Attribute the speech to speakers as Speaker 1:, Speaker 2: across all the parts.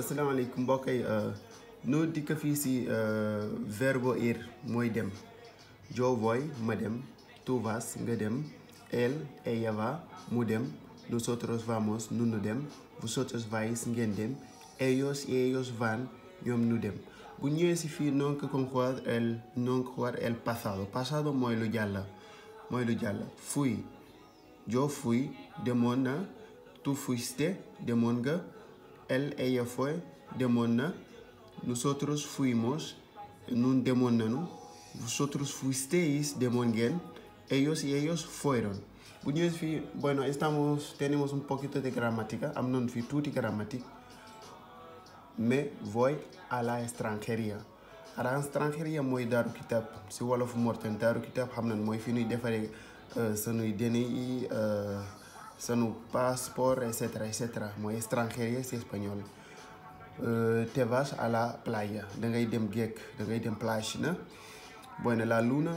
Speaker 1: asalaamaaleykum mbokk yi nu dikk fii si verbe ir mooy dem. Yo voy ma dem, tú vas nga dem, él ella va mu dem, nosotros vamos nu dem, vosotros vais ngeen dem, ellos y ellos van ñoom nu dem. bu ñëwee si fii non que conjugar el pasado. Pasado mooy lu jàll. Fui, yo fui, demoon na. Tú fuiste, demoon nga. Él, ella fue, demoon na. Nosotros fuimos, nun demoon nanu. Vosotros fuisteis, demoon ngeen. Ellos y ellos fueron. bu ñëwee fii bueno tenemos un poquito de gramática. am nañu fii tuuti gramática. Me voy a la extranjería. A la extranjería mooy daaru kitab si wolof morten daaru kitab xam nañ mooy fi ñuy defaree sanuy DNI sanu passeport etc. mooy extranjería si español. Te vas a la playa da ngay dem géej da ngay dem plage na. Bueno, la luna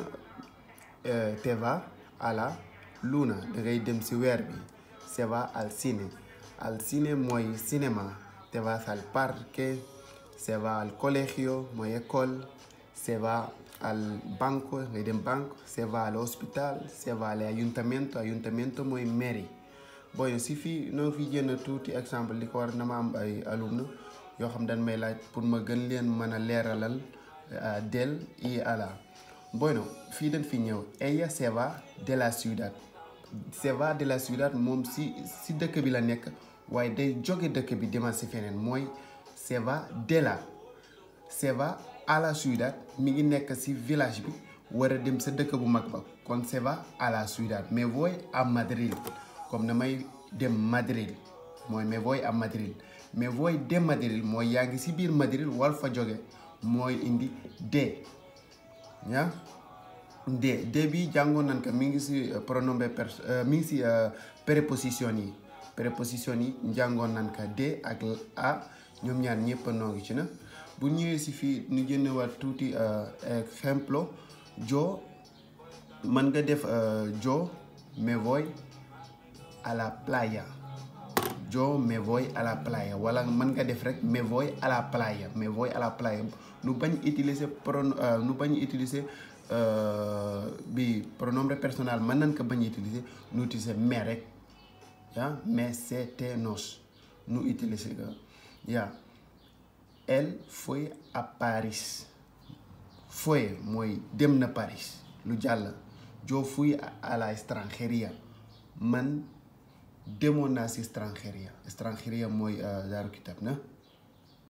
Speaker 1: te va a la luna da ngay dem si weer bi. Se va al cine mooy cinéma. Te vas al parque, se va al colegio, mooy école, se va al banco, ngay dem banque, se va al hospital, se va al ayuntamiento mooy mairie. Bon si fii noo fi jënd tuuti exemple li ko war na ma am ay alumne yoo xam dañ may laaj pour ma gën leen mën a leeralal del y ala. Bueno fii dañ fi ñëw ella se va de la ciudad. Se va de la ciudad moom si dëkk bi la nekk. waaye day jóge dëkk bi demal si feneen mooy se va à la ciudad mi ngi nekk si village bi war a dem sa dëkk bu mag ba kon se va à la ciudad. Me voy a Madrid comme damay dem Madrid mooy me voy a Madrid. Me voy de Madrid mooy yaa ngi si biir Madrid wal fa jóge mooy indi de de bi jàngoon nañ ko mi ngi si pronombre mi ngi si préposition yi. préposition yi njàngoon nan ka de ak a ñoom ñaar ñëpp noo ngi ci na. bu ñëwee si fii ñu jënnewaat tuuti ejemplo. Yo mën nga def yo me voy a la playa. Yo me voy a la playa wala mën nga def rek me voy a la playa. Me voy a la playa nu bañ utiliser bi pronombre personnel mën nañ ko bañ utiliser nu utiliser me rek. Mesetenos nu utiliser que él fue a Paris. Fue mooy dem na Paris lu jàll. Yo fui a la extranjería man demoon naa si extranjería mooy daaru kitab na.